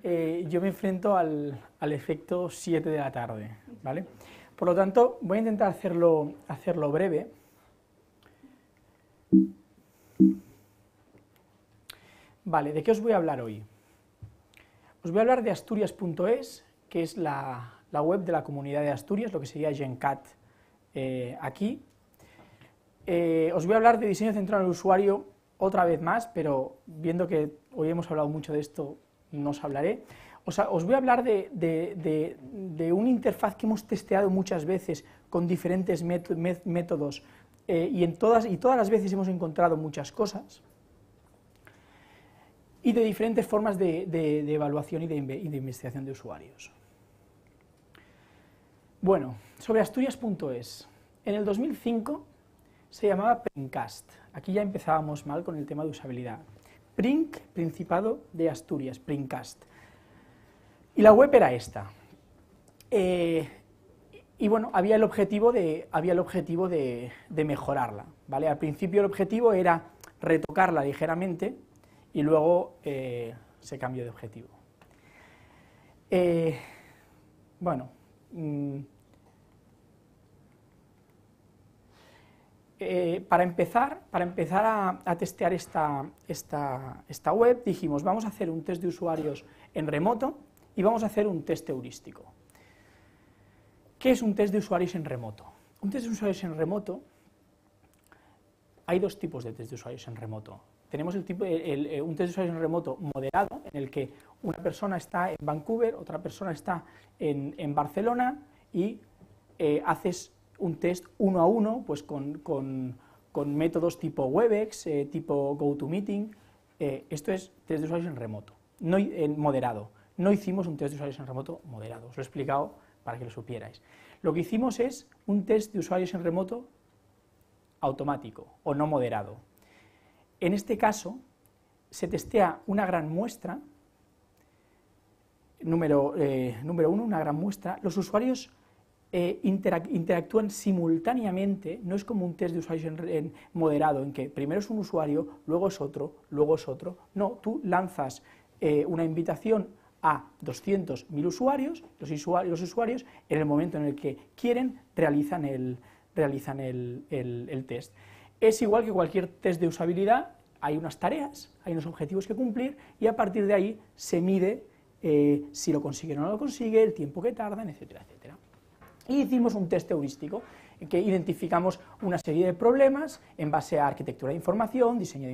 yo me enfrento al efecto 7 de la tarde, ¿vale? Por lo tanto, voy a intentar hacerlo breve. Vale, ¿de qué os voy a hablar hoy? Os voy a hablar de Asturias.es, que es la web de la comunidad de Asturias, lo que sería GenCat aquí. Os voy a hablar de diseño centrado en el usuario otra vez más, pero viendo que hoy hemos hablado mucho de esto, no os hablaré. Os voy a hablar de una interfaz que hemos testeado muchas veces con diferentes métodos y todas las veces hemos encontrado muchas cosas, y de diferentes formas de evaluación y de investigación de usuarios. Bueno, sobre Asturias.es. En el 2005 se llamaba Princast. Aquí ya empezábamos mal con el tema de usabilidad. Principado de Asturias, Princast. Y la web era esta. Y bueno, había el objetivo de mejorarla, ¿vale? Al principio el objetivo era retocarla ligeramente y luego se cambió de objetivo. Bueno, para empezar a testear esta web, dijimos, vamos a hacer un test de usuarios en remoto y vamos a hacer un test heurístico. ¿Qué es un test de usuarios en remoto? Un test de usuarios en remoto, hay dos tipos de test de usuarios en remoto. Tenemos un test de usuarios en remoto moderado, en el que una persona está en Vancouver, otra persona está en Barcelona y haces un test uno a uno, pues con métodos tipo Webex, tipo GoToMeeting. Esto es test de usuarios en remoto, no en moderado. No hicimos un test de usuarios en remoto moderado, os lo he explicado para que lo supierais. Lo que hicimos es un test de usuarios en remoto automático o no moderado. En este caso, se testea una gran muestra, número uno, una gran muestra. Los usuarios interactúan simultáneamente, no es como un test de usuarios en moderado, en que primero es un usuario, luego es otro, luego es otro. No, tú lanzas una invitación a 200.000 usuarios, los usuarios en el momento en el que quieren realizan el test. Es igual que cualquier test de usabilidad, hay unas tareas, hay unos objetivos que cumplir y a partir de ahí se mide si lo consigue o no lo consigue, el tiempo que tardan, etcétera, etcétera. Y hicimos un test heurístico en que identificamos una serie de problemas en base a arquitectura de información, diseño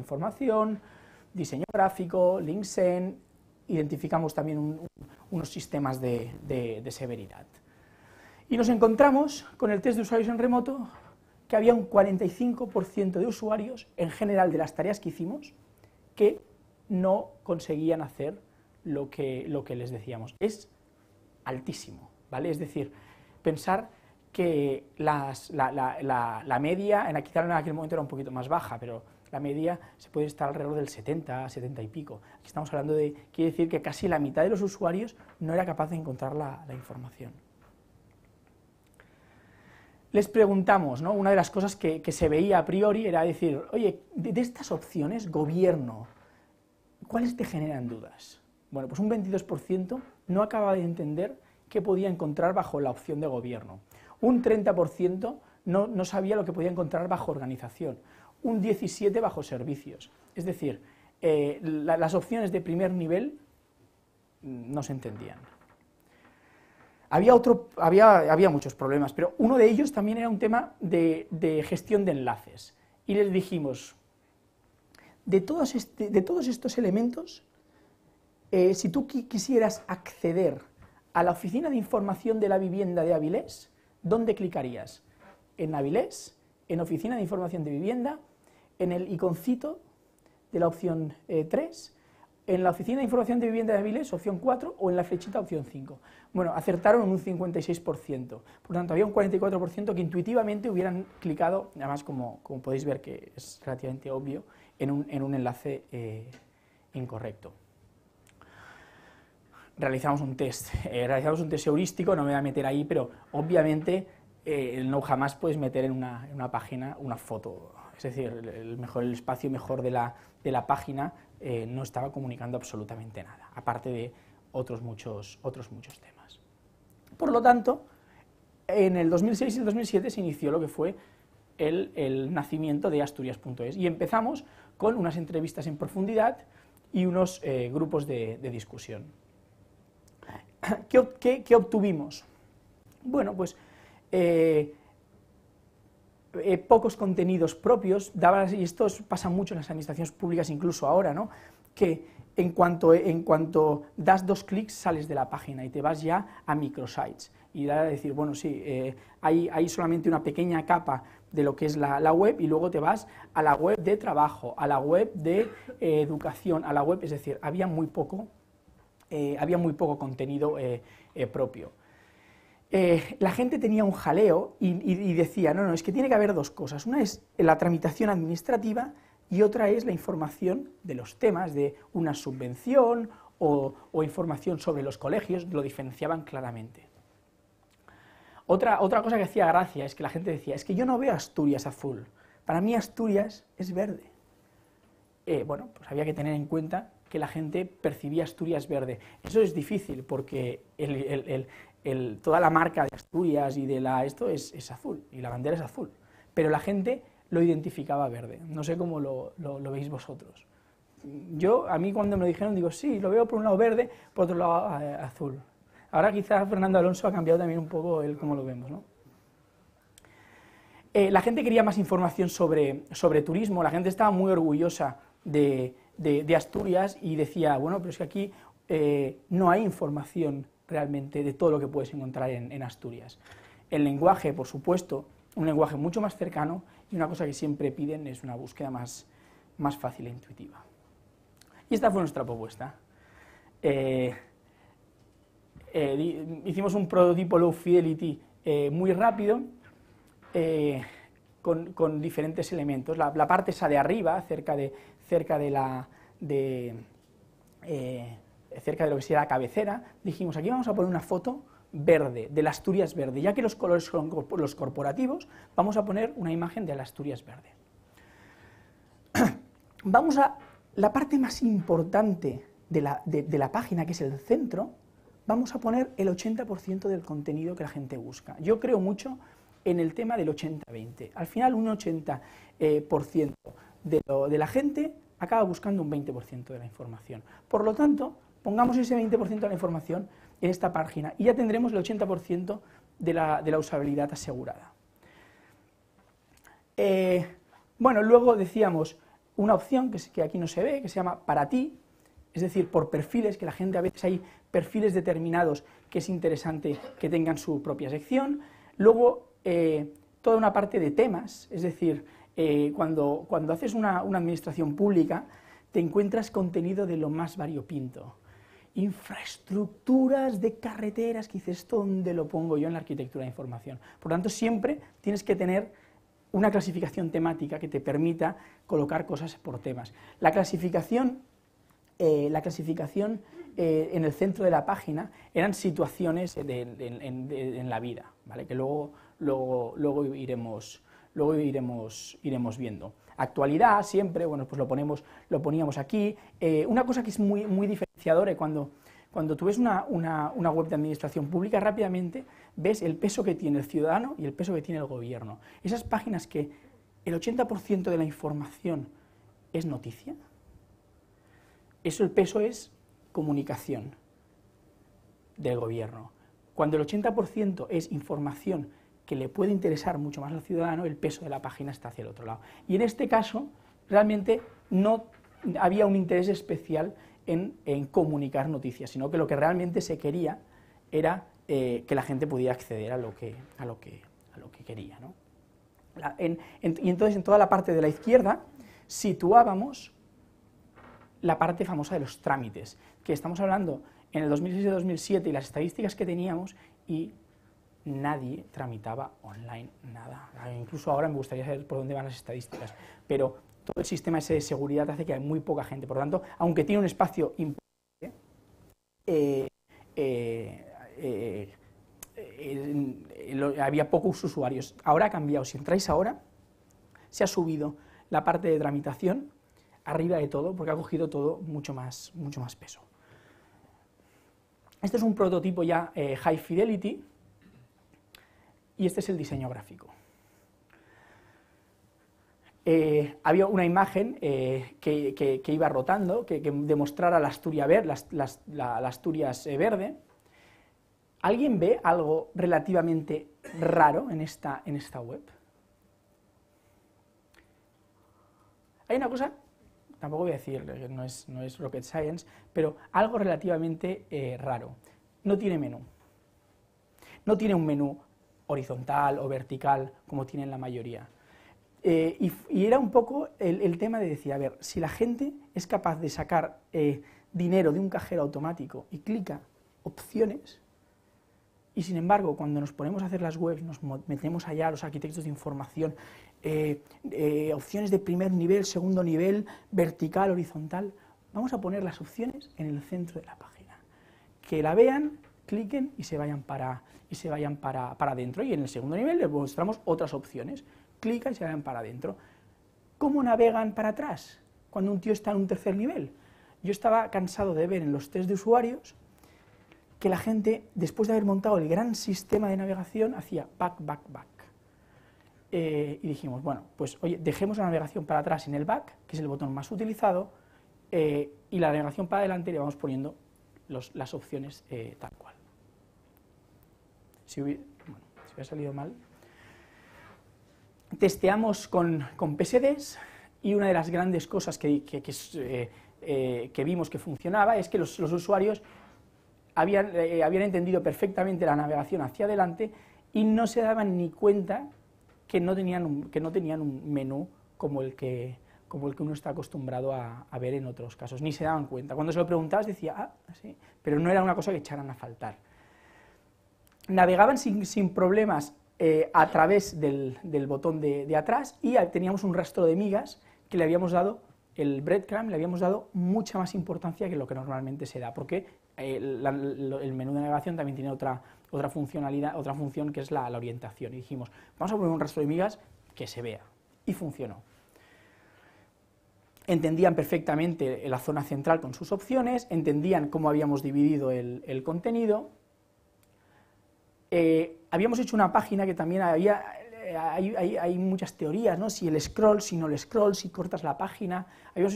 gráfico, LinkedIn, identificamos también unos sistemas de severidad. Y nos encontramos con el test de usuarios en remoto que había un 45% de usuarios, en general de las tareas que hicimos, que no conseguían hacer lo que les decíamos. Es altísimo, ¿vale? Es decir, pensar que la media, quizá en aquel momento era un poquito más baja, pero la media se puede estar alrededor del 70, 70 y pico. Aquí estamos hablando quiere decir que casi la mitad de los usuarios no era capaz de encontrar la información. Les preguntamos, ¿no? Una de las cosas que se veía a priori era decir, oye, de estas opciones, gobierno, ¿cuáles te generan dudas? Bueno, pues un 22% no acaba de entender qué podía encontrar bajo la opción de gobierno. Un 30% no sabía lo que podía encontrar bajo organización. Un 17% bajo servicios. Es decir, las opciones de primer nivel no se entendían. Había muchos problemas, pero uno de ellos también era un tema de gestión de enlaces. Y les dijimos, de todos estos elementos, si tú quisieras acceder a la oficina de información de la vivienda de Avilés, ¿dónde clicarías? En Avilés, en oficina de información de vivienda, en el iconcito de la opción 3, en la oficina de información de vivienda de Avilés, opción 4, o en la flechita, opción 5. Bueno, acertaron un 56%, por tanto había un 44% que intuitivamente hubieran clicado, además como podéis ver que es relativamente obvio, en un enlace incorrecto. Realizamos un test heurístico, no me voy a meter ahí, pero obviamente no jamás puedes meter en una página una foto, es decir, el espacio mejor de la página no estaba comunicando absolutamente nada, aparte de otros muchos temas. Por lo tanto, en el 2006 y el 2007 se inició lo que fue el nacimiento de Asturias.es y empezamos con unas entrevistas en profundidad y unos grupos de discusión. ¿Qué obtuvimos? Bueno, pues pocos contenidos propios, y esto pasa mucho en las administraciones públicas incluso ahora, ¿no? Que en cuanto das 2 clics sales de la página y te vas ya a microsites y da a decir, bueno, sí, hay solamente una pequeña capa de lo que es la web y luego te vas a la web de trabajo, a la web de educación, a la web, es decir, había muy poco contenido propio. La gente tenía un jaleo y decía, no, es que tiene que haber 2 cosas, una es la tramitación administrativa y otra es la información de los temas, de una subvención o información sobre los colegios, lo diferenciaban claramente. Otra cosa que hacía gracia es que la gente decía, es que yo no veo Asturias azul, para mí Asturias es verde. Bueno, pues había que tener en cuenta que la gente percibía Asturias verde. Eso es difícil porque toda la marca de Asturias y de esto es azul, y la bandera es azul, pero la gente lo identificaba verde. No sé cómo lo veis vosotros. A mí cuando me lo dijeron, digo, sí, lo veo por un lado verde, por otro lado azul. Ahora quizás Fernando Alonso ha cambiado también un poco cómo lo vemos, ¿no? La gente quería más información sobre turismo, la gente estaba muy orgullosa de Asturias y decía, bueno, pero es que aquí no hay información realmente de todo lo que puedes encontrar en Asturias. El lenguaje, por supuesto, un lenguaje mucho más cercano y una cosa que siempre piden es una búsqueda más fácil e intuitiva. Y esta fue nuestra propuesta. Hicimos un prototipo low fidelity muy rápido, con diferentes elementos. La parte esa de arriba, cerca de lo que sería la cabecera, dijimos, aquí vamos a poner una foto verde, de la Asturias verde, ya que los colores son los corporativos, vamos a poner una imagen de la Asturias verde. Vamos a la parte más importante de la página, que es el centro, vamos a poner el 80% del contenido que la gente busca. Yo creo mucho en el tema del 80-20. Al final, un 80% de la gente acaba buscando un 20% de la información. Por lo tanto, pongamos ese 20% de la información en esta página y ya tendremos el 80% de la usabilidad asegurada. Bueno, luego decíamos una opción que aquí no se ve, que se llama para ti, es decir, por perfiles, que la gente a veces hay perfiles determinados que es interesante que tengan su propia sección. Luego, toda una parte de temas, es decir, cuando haces una administración pública, te encuentras contenido de lo más variopinto. Infraestructuras de carreteras, que dices, ¿esto dónde lo pongo yo en la arquitectura de información? Por lo tanto, siempre tienes que tener una clasificación temática que te permita colocar cosas por temas. La clasificación en el centro de la página eran situaciones en la vida, ¿vale? Que luego iremos viendo. Actualidad, siempre, bueno, pues lo poníamos aquí. Una cosa que es muy diferenciadora, cuando tú ves una web de administración pública, rápidamente ves el peso que tiene el ciudadano y el peso que tiene el gobierno. Esas páginas que el 80% de la información es noticia, el peso es comunicación del gobierno. Cuando el 80% es información que le puede interesar mucho más al ciudadano, el peso de la página está hacia el otro lado. Y en este caso, realmente no había un interés especial en comunicar noticias, sino que lo que realmente se quería era que la gente pudiera acceder a lo que quería, ¿no? Y entonces en toda la parte de la izquierda situábamos la parte famosa de los trámites, que estamos hablando en el 2006 y 2007 y las estadísticas que teníamos, y nadie tramitaba online nada. Incluso ahora me gustaría saber por dónde van las estadísticas, pero todo el sistema ese de seguridad hace que hay muy poca gente. Por lo tanto, aunque tiene un espacio importante, había pocos usuarios. Ahora ha cambiado. Si entráis ahora, se ha subido la parte de tramitación arriba de todo, porque ha cogido todo mucho más peso. Este es un prototipo ya high fidelity, y este es el diseño gráfico. Había una imagen que iba rotando, que demostrara la Asturias verde. ¿Alguien ve algo relativamente raro en esta web? Hay una cosa, tampoco voy a decir, no es rocket science, pero algo relativamente raro. No tiene menú. No tiene un menú horizontal o vertical como tienen la mayoría. Y era un poco el tema de decir, a ver, si la gente es capaz de sacar dinero de un cajero automático y clica opciones, y sin embargo cuando nos ponemos a hacer las webs, nos metemos allá los arquitectos de información, opciones de primer nivel, segundo nivel, vertical, horizontal, vamos a poner las opciones en el centro de la página, que la vean, cliquen y se vayan para adentro, y en el segundo nivel les mostramos otras opciones, clican y se vayan para adentro. ¿Cómo navegan para atrás cuando un tío está en un tercer nivel? Yo estaba cansado de ver en los test de usuarios que la gente, después de haber montado el gran sistema de navegación, hacía back, back, back. Y dijimos, bueno, pues oye, dejemos la navegación para atrás en el back, que es el botón más utilizado, y la navegación para adelante le vamos poniendo las opciones tal cual. Si hubiera salido mal. Testeamos con PSDs, y una de las grandes cosas que vimos que funcionaba es que los usuarios habían entendido perfectamente la navegación hacia adelante y no se daban ni cuenta que no tenían un menú como el que uno está acostumbrado a ver en otros casos, ni se daban cuenta. Cuando se lo preguntabas decía, ah, sí, pero no era una cosa que echaran a faltar. Navegaban sin problemas a través del botón de atrás, y teníamos un rastro de migas que le habíamos dado, el breadcrumb, le habíamos dado mucha más importancia que lo que normalmente se da, porque el menú de navegación también tiene otra funcionalidad, otra función, que es la orientación, y dijimos, vamos a poner un rastro de migas que se vea, y funcionó. Entendían perfectamente la zona central con sus opciones, entendían cómo habíamos dividido el contenido. Habíamos hecho una página que también hay muchas teorías, ¿no? Si el scroll, si no el scroll, si cortas la página. Habíamos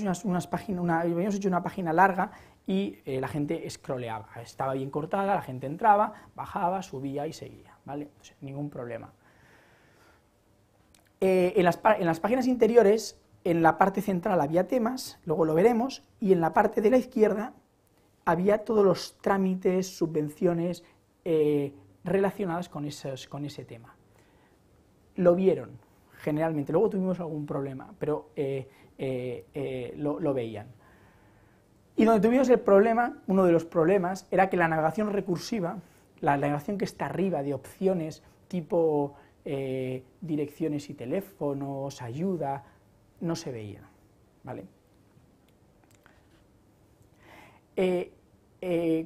hecho una página larga y la gente scrolleaba. Estaba bien cortada, la gente entraba, bajaba, subía y seguía, ¿vale? O sea, ningún problema. En las páginas interiores, en la parte central había temas, luego lo veremos, y en la parte de la izquierda había todos los trámites, subvenciones relacionadas con ese tema. Lo vieron, generalmente, luego tuvimos algún problema, pero lo veían. Y donde tuvimos el problema, uno de los problemas, era que la navegación recursiva, la navegación que está arriba de opciones tipo direcciones y teléfonos, ayuda, no se veía, ¿vale?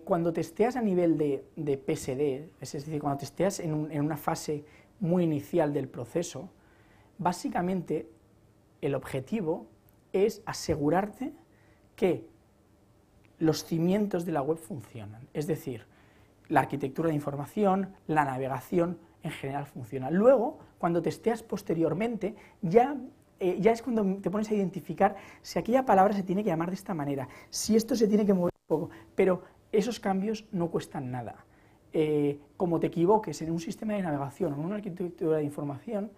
Cuando testeas a nivel de PSD, es decir, cuando testeas en una fase muy inicial del proceso, básicamente el objetivo es asegurarte que los cimientos de la web funcionan, es decir, la arquitectura de información, la navegación en general funciona. Luego, cuando testeas posteriormente, ya es cuando te pones a identificar si aquella palabra se tiene que llamar de esta manera, si esto se tiene que mover un poco, pero esos cambios no cuestan nada. Como te equivoques en un sistema de navegación o en una arquitectura de información,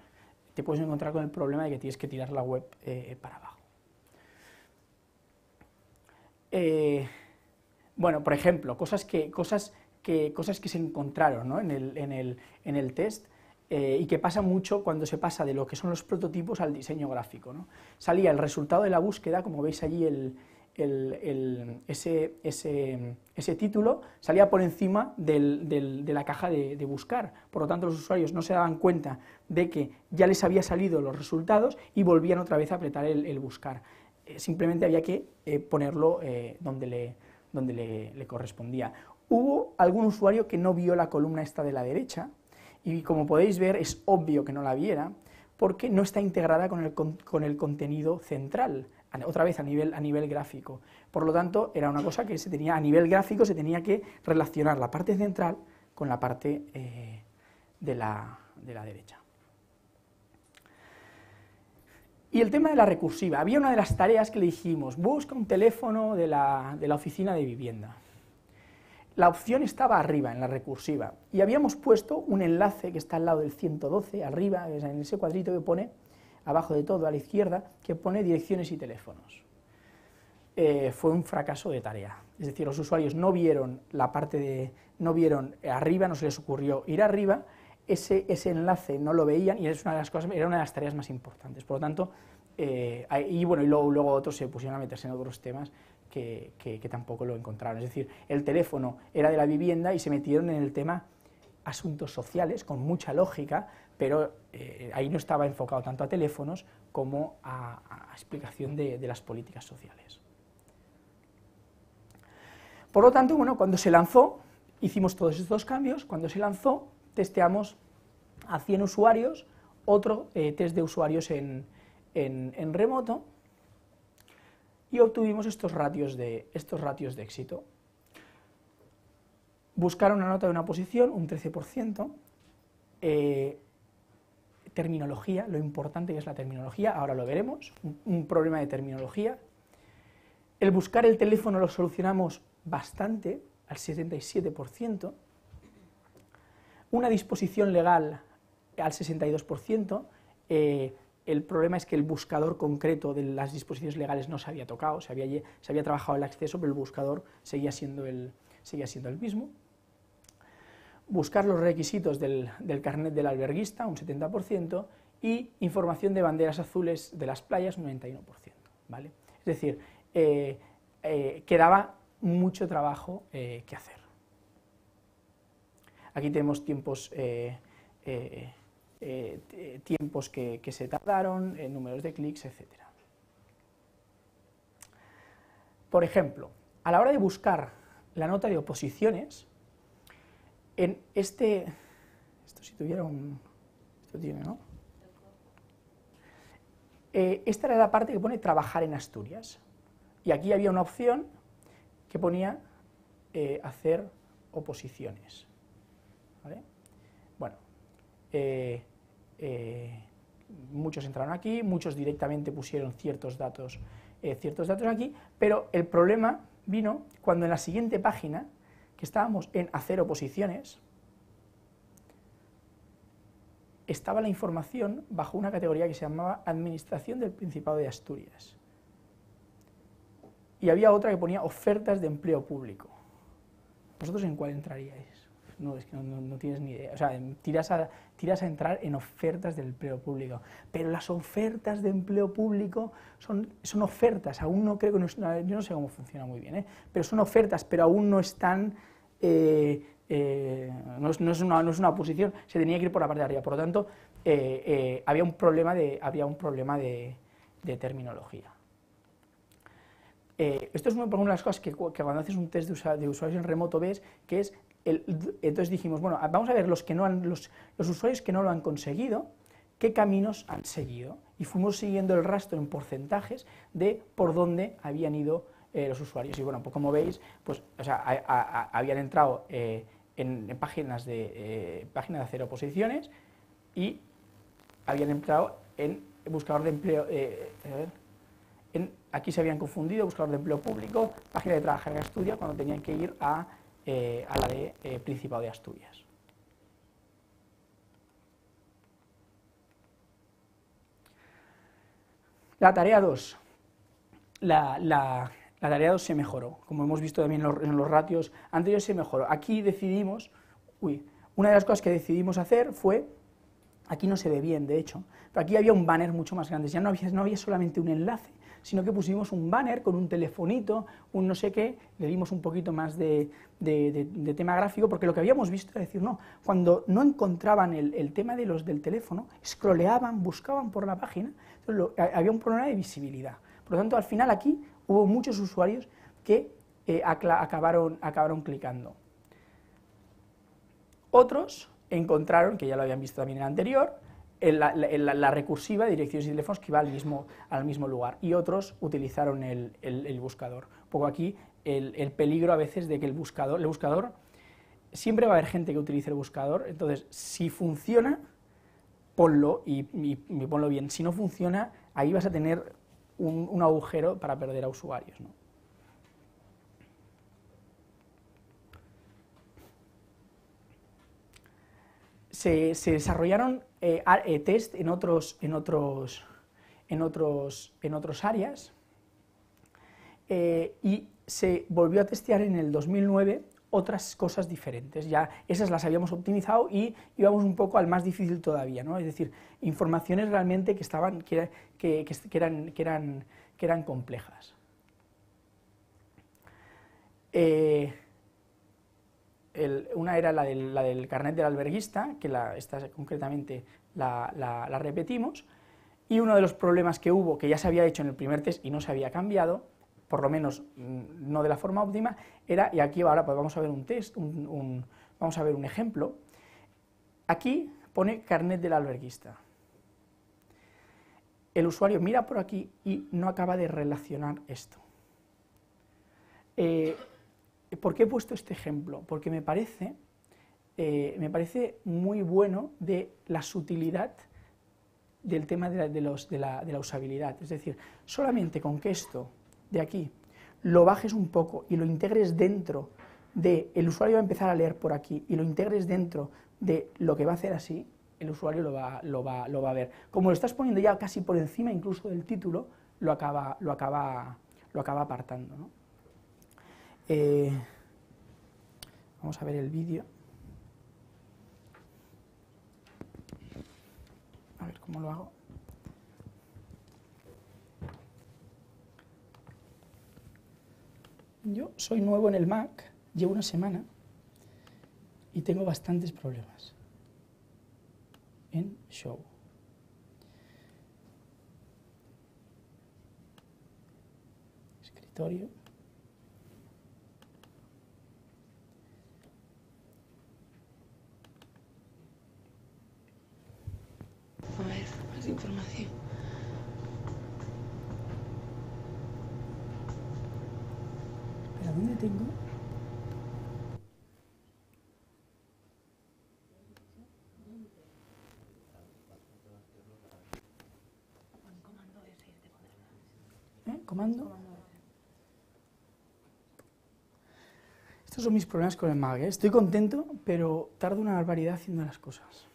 te puedes encontrar con el problema de que tienes que tirar la web para abajo. Bueno, por ejemplo, cosas que se encontraron, ¿no? en el test, y que pasa mucho cuando se pasa de lo que son los prototipos al diseño gráfico, ¿no? Salía el resultado de la búsqueda, como veis allí ese título, salía por encima de la caja de buscar, por lo tanto los usuarios no se daban cuenta de que ya les había salido los resultados y volvían otra vez a apretar el buscar. Simplemente había que ponerlo donde le correspondía. Hubo algún usuario que no vio la columna esta de la derecha, y como podéis ver es obvio que no la viera, porque no está integrada con el contenido central. otra vez a nivel gráfico. Por lo tanto, era una cosa que a nivel gráfico se tenía que relacionar la parte central con la parte de la derecha. Y el tema de la recursiva. Había una de las tareas que le dijimos, busca un teléfono de la oficina de vivienda. La opción estaba arriba, en la recursiva, y habíamos puesto un enlace que está al lado del 112, arriba, en ese cuadrito que pone, abajo de todo, a la izquierda, que pone direcciones y teléfonos. Fue un fracaso de tarea, es decir, los usuarios no vieron no vieron arriba, no se les ocurrió ir arriba, ese enlace no lo veían y era una de las tareas más importantes. Por lo tanto, y luego otros se pusieron a meterse en otros temas que tampoco lo encontraron. Es decir, el teléfono era de la vivienda y se metieron en el tema asuntos sociales con mucha lógica, pero ahí no estaba enfocado tanto a teléfonos como a explicación de las políticas sociales. Por lo tanto, bueno, cuando se lanzó, hicimos todos estos cambios, cuando se lanzó, testeamos a 100 usuarios, otro test de usuarios en remoto, y obtuvimos estos ratios de éxito. Buscar una nota de una posición, un 13%, terminología, lo importante que es la terminología, ahora lo veremos, un problema de terminología. El buscar el teléfono lo solucionamos bastante, al 77%, una disposición legal al 62%, el problema es que el buscador concreto de las disposiciones legales no se había tocado, se había trabajado el acceso, pero el buscador seguía siendo el mismo. Buscar los requisitos del carnet del alberguista, un 70%, y información de banderas azules de las playas, un 91%. ¿Vale? Es decir, quedaba mucho trabajo que hacer. Aquí tenemos tiempos que se tardaron, números de clics, etc. Por ejemplo, a la hora de buscar la nota de oposiciones, en esto si tuviera esto tiene, ¿no? Esta era la parte que pone trabajar en Asturias, y aquí había una opción que ponía hacer oposiciones. ¿Vale? Bueno, muchos entraron aquí, muchos directamente pusieron ciertos datos aquí, pero el problema vino cuando en la siguiente página, que estábamos en hacer oposiciones, estaba la información bajo una categoría que se llamaba Administración del Principado de Asturias. Y había otra que ponía ofertas de empleo público. ¿Vosotros en cuál entraríais? No, es que no tienes ni idea. O sea, tiras a entrar en ofertas del empleo público. Pero las ofertas de empleo público son ofertas, aún no creo que yo no sé cómo funciona muy bien, pero son ofertas, pero aún no están, no es una oposición, se tenía que ir por la parte de arriba. Por lo tanto, había un problema de terminología. Esto es una de las cosas que cuando haces un test de usuarios en remoto ves, que es, entonces dijimos, bueno, vamos a ver los usuarios que no lo han conseguido, qué caminos han seguido, y fuimos siguiendo el rastro en porcentajes de por dónde habían ido los usuarios, y bueno, pues como veis, pues, o sea, habían entrado en páginas de hacer oposiciones, y habían entrado en buscador de empleo, aquí se habían confundido, buscador de empleo público, página de trabajar en Asturias, cuando tenían que ir a la de Principado de Asturias. La tarea 2. La tarea 2 se mejoró, como hemos visto también en los ratios anteriores, se mejoró. Aquí decidimos, una de las cosas que decidimos hacer fue, aquí no se ve bien de hecho, pero aquí había un banner mucho más grande, ya no había solamente un enlace, sino que pusimos un banner con un telefonito, un no sé qué, le dimos un poquito más de tema gráfico, porque lo que habíamos visto era decir, no, cuando no encontraban el tema del teléfono, scrolleaban, buscaban por la página, entonces había un problema de visibilidad. Por lo tanto, al final aquí hubo muchos usuarios que acabaron clicando. Otros encontraron, que ya lo habían visto también en el anterior, la recursiva de direcciones y teléfonos que iba al mismo lugar, y otros utilizaron el buscador. Un poco aquí el peligro a veces de que el buscador, siempre va a haber gente que utilice el buscador, entonces si funciona, ponlo y ponlo bien, si no funciona, ahí vas a tener un agujero para perder a usuarios, ¿no? Se desarrollaron test en otros áreas, y se volvió a testear en el 2009 otras cosas diferentes. Ya esas las habíamos optimizado y íbamos un poco al más difícil todavía, ¿no? Es decir, informaciones realmente que eran complejas. Una era la del carnet del alberguista, que esta concretamente la repetimos, y uno de los problemas que hubo, que ya se había hecho en el primer test y no se había cambiado, por lo menos no de la forma óptima, era, y aquí ahora pues vamos a ver un test, vamos a ver un ejemplo. Aquí pone carnet del alberguista. El usuario mira por aquí y no acaba de relacionar esto. ¿Por qué he puesto este ejemplo? Porque me parece muy bueno de la sutilidad del tema de la usabilidad. Es decir, solamente con que esto de aquí lo bajes un poco y lo integres dentro el usuario va a empezar a leer por aquí y lo integres dentro de lo que va a hacer así, el usuario lo va a ver. Como lo estás poniendo ya casi por encima incluso del título, lo acaba apartando, ¿no? Vamos a ver el vídeo. A ver cómo lo hago. Yo soy nuevo en el Mac, llevo una semana y tengo bastantes problemas en Show. Escritorio. A ver, más información. ¿Pero dónde tengo? ¿Comando? Estos son mis problemas con el Mac, ¿eh? Estoy contento, pero tardo una barbaridad haciendo las cosas.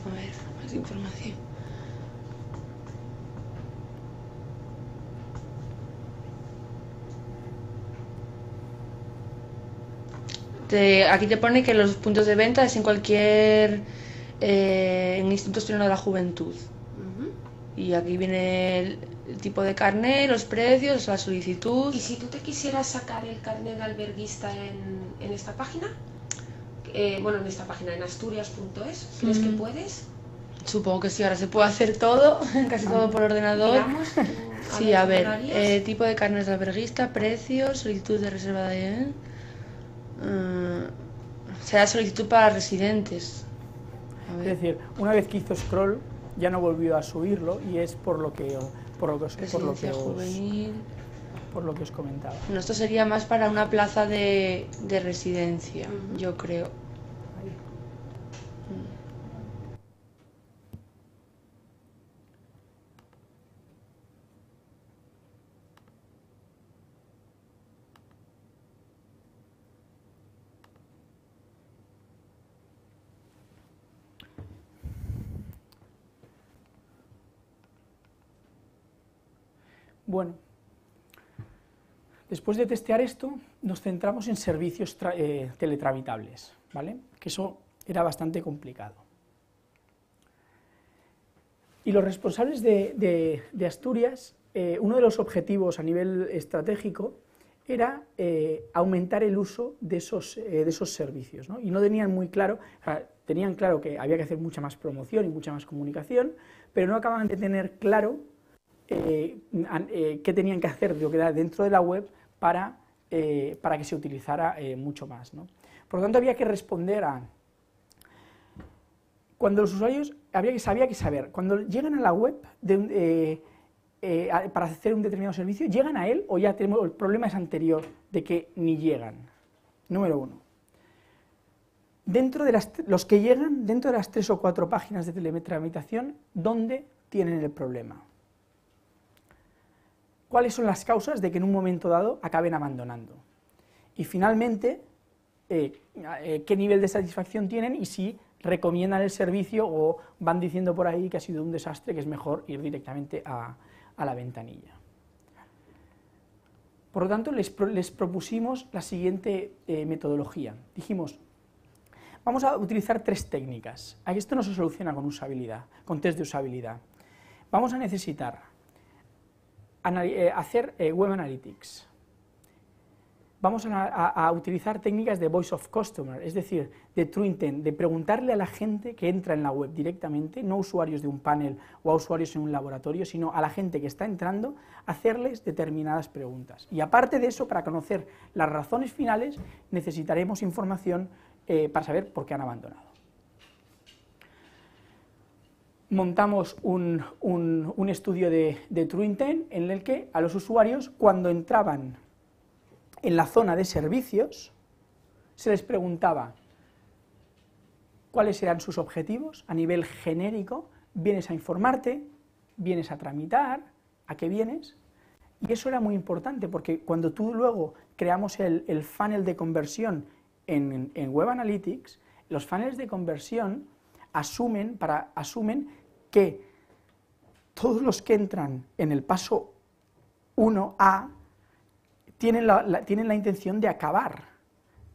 A ver, más información. Aquí te pone que los puntos de venta es en cualquier en Instituto Asturiano de la Juventud. Y aquí viene el tipo de carnet, los precios, la solicitud. ¿Y si tú te quisieras sacar el carnet de alberguista en esta página? Bueno, en esta página, en asturias.es, ¿crees que puedes? Supongo que sí, ahora se puede hacer todo, casi todo por ordenador. Digamos, Sí, a ver, tipo de carnet de alberguista, precios, solicitud de reserva de... será solicitud para residentes. A ver. Es decir, una vez que hizo scroll, ya no volvió a subirlo y es por lo que Residencia juvenil. os comentaba. Bueno, esto sería más para una plaza de residencia, yo creo. Ahí. Bueno, después de testear esto, nos centramos en servicios teletramitables, ¿vale? Que eso era bastante complicado. Y los responsables de Asturias, uno de los objetivos a nivel estratégico era aumentar el uso de esos servicios, ¿no? Y no tenían muy claro, o sea, tenían claro que había que hacer mucha más promoción y mucha más comunicación, pero no acababan de tener claro qué tenían que hacer dentro de la web para que se utilizara mucho más, ¿no? Por lo tanto, había que responder a... Cuando los usuarios, había que saber, cuando llegan a la web para hacer un determinado servicio, ¿llegan a él o ya tenemos el problema es anterior de que ni llegan? Número 1. Los que llegan, dentro de las 3 o 4 páginas de teletramitación, ¿dónde tienen el problema? ¿Cuáles son las causas de que en un momento dado acaben abandonando? Y finalmente, ¿qué nivel de satisfacción tienen y si recomiendan el servicio o van diciendo por ahí que ha sido un desastre, que es mejor ir directamente a la ventanilla? Por lo tanto, les propusimos la siguiente metodología. Dijimos, vamos a utilizar 3 técnicas. Esto no se soluciona con usabilidad, con test de usabilidad. Vamos a necesitar hacer Web Analytics. Vamos a utilizar técnicas de Voice of Customer, es decir, de True Intent, de preguntarle a la gente que entra en la web directamente, no a usuarios de un panel o a usuarios en un laboratorio, sino a la gente que está entrando, hacerles determinadas preguntas. Y aparte de eso, para conocer las razones finales, necesitaremos información para saber por qué han abandonado. Montamos un estudio de True Intent en el que a los usuarios, cuando entraban en la zona de servicios, se les preguntaba cuáles eran sus objetivos a nivel genérico. ¿Vienes a informarte? ¿Vienes a tramitar? ¿A qué vienes? Y eso era muy importante, porque cuando tú luego creamos el funnel de conversión en Web Analytics, los funnels de conversión asumen que todos los que entran en el paso 1A tienen la intención de acabar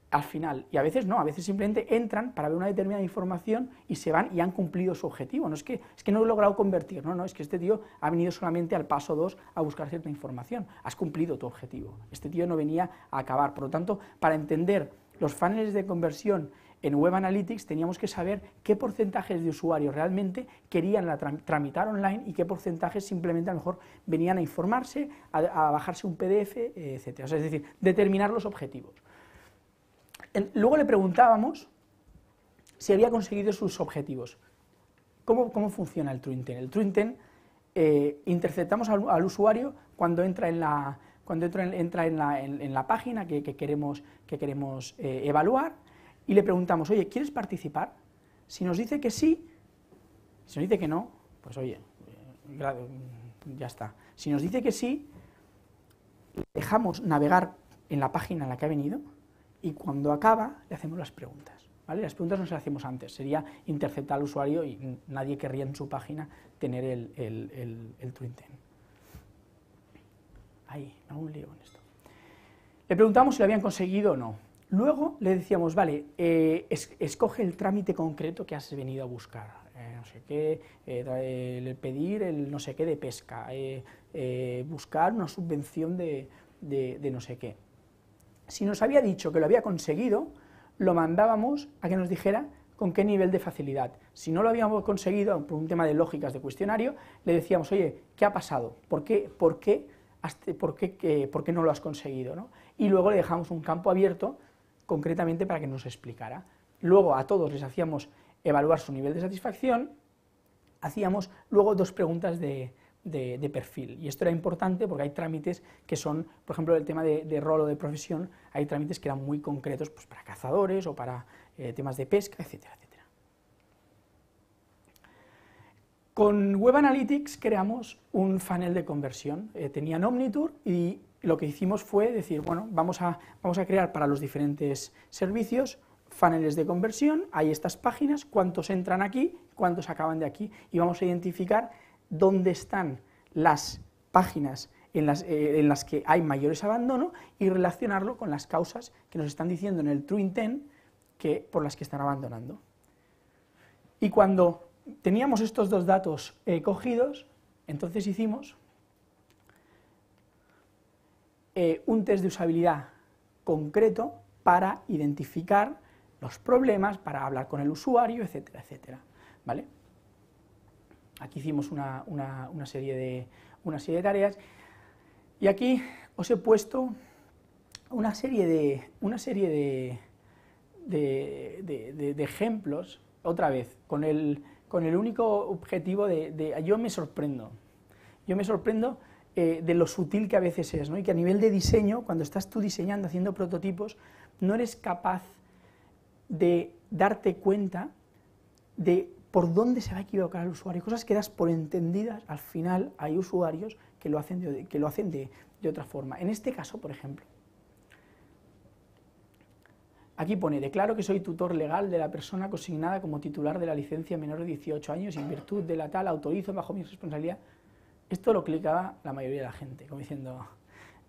al final, y a veces no, a veces simplemente entran para ver una determinada información y se van y han cumplido su objetivo. No es que no he logrado convertir, no, es que este tío ha venido solamente al paso 2 a buscar cierta información, has cumplido tu objetivo, este tío no venía a acabar. Por lo tanto, para entender los funnels de conversión en Web Analytics teníamos que saber qué porcentajes de usuarios realmente querían tramitar online y qué porcentajes simplemente a lo mejor venían a informarse, a bajarse un PDF, etc. O sea, es decir, determinar los objetivos. Luego le preguntábamos si había conseguido sus objetivos. ¿Cómo funciona el True Intent? El True Intent interceptamos al usuario cuando entra en la página que queremos evaluar, y le preguntamos, oye, ¿quieres participar? Si nos dice que sí, si nos dice que no, pues oye, ya está. Si nos dice que sí, dejamos navegar en la página en la que ha venido y cuando acaba le hacemos las preguntas, ¿vale? Las preguntas no se las hacemos antes, sería interceptar al usuario y nadie querría en su página tener el True Intent. Ahí, me hago un lío en esto. Le preguntamos si lo habían conseguido o no. Luego le decíamos, vale, escoge el trámite concreto que has venido a buscar, no sé qué, el pedir el no sé qué de pesca, buscar una subvención de no sé qué. Si nos había dicho que lo había conseguido, lo mandábamos a que nos dijera con qué nivel de facilidad. Si no lo habíamos conseguido, por un tema de lógicas de cuestionario, le decíamos, oye, ¿qué ha pasado? ¿Por qué no lo has conseguido, ¿no? Y luego le dejamos un campo abierto concretamente para que nos explicara. Luego a todos les hacíamos evaluar su nivel de satisfacción, hacíamos luego 2 preguntas de perfil, y esto era importante porque hay trámites que son, por ejemplo, el tema de rol o de profesión, hay trámites que eran muy concretos pues, para cazadores o para temas de pesca, etcétera, etcétera. Con Web Analytics creamos un funnel de conversión, tenían Omniture y lo que hicimos fue decir, bueno, vamos a crear para los diferentes servicios funnels de conversión, hay estas páginas, cuántos entran aquí, cuántos acaban de aquí, y vamos a identificar dónde están las páginas en las que hay mayores abandono y relacionarlo con las causas que nos están diciendo en el True Intent por las que están abandonando. Y cuando teníamos estos 2 datos cogidos, entonces hicimos un test de usabilidad concreto para identificar los problemas, para hablar con el usuario, etcétera, etcétera, ¿vale? Aquí hicimos una serie de tareas, y aquí os he puesto una serie de ejemplos, otra vez, con el único objetivo de yo me sorprendo de lo sutil que a veces es, ¿no? Y que a nivel de diseño, cuando estás tú diseñando, haciendo prototipos, no eres capaz de darte cuenta de por dónde se va a equivocar el usuario, cosas que das por entendidas. Al final hay usuarios que lo hacen de otra forma. En este caso, por ejemplo, aquí pone: declaro que soy tutor legal de la persona consignada como titular de la licencia menor de 18 años y en virtud de la tal autorizo bajo mi responsabilidad. Esto lo clicaba la mayoría de la gente, como diciendo,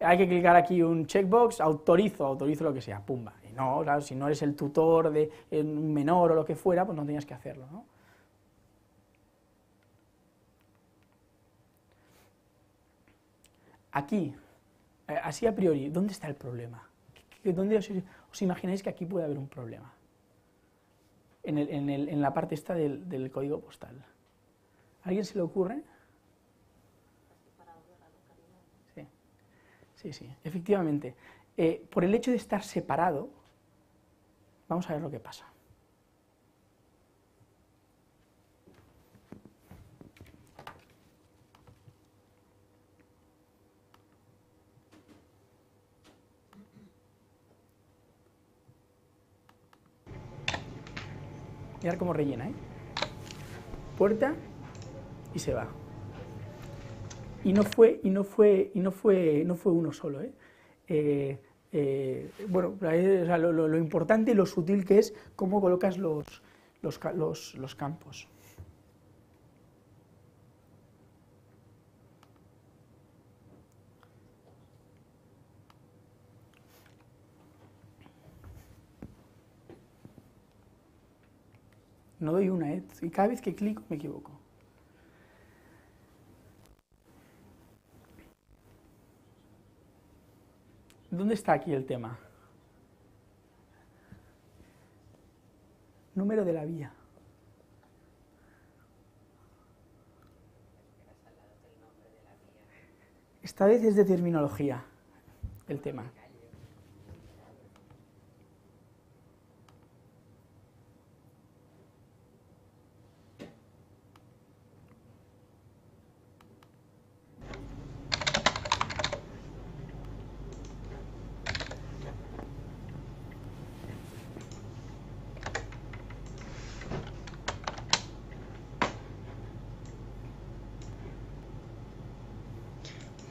hay que clicar aquí un checkbox, autorizo lo que sea, pumba. Y no, claro, si no eres el tutor de un menor o lo que fuera, pues no tenías que hacerlo, ¿no? Aquí, así a priori, ¿dónde está el problema? ¿Dónde os imagináis que aquí puede haber un problema? En la parte esta del código postal. ¿A alguien se le ocurre? Sí, efectivamente. Por el hecho de estar separado, vamos a ver lo que pasa. Mirad cómo rellena, ¿eh? Puerta y se va. Y no fue uno solo, ¿eh? Bueno, o sea, lo importante y lo sutil que es cómo colocas los campos. No doy una, ¿eh? Y cada vez que clico me equivoco. ¿Dónde está aquí el tema? Número de la vía. Esta vez es de terminología el tema.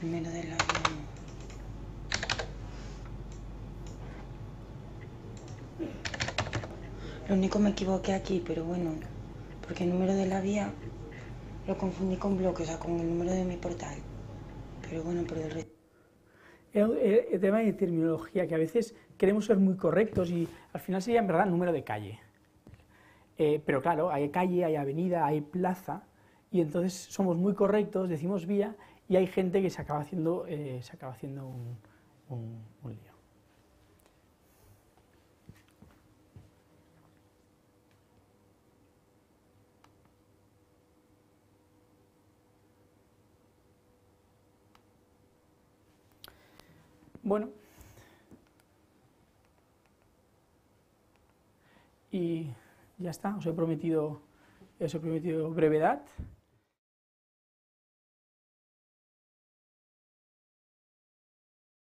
Número del avión. Lo único me equivoqué aquí, pero bueno, porque el número de la vía lo confundí con bloque, o sea, con el número de mi portal. Pero bueno, por el resto. El tema de terminología, que a veces queremos ser muy correctos y al final sería en verdad número de calle. Pero claro, hay calle, hay avenida, hay plaza, y entonces somos muy correctos, decimos vía, y hay gente que se acaba haciendo un lío. Bueno, y ya está, os he prometido brevedad.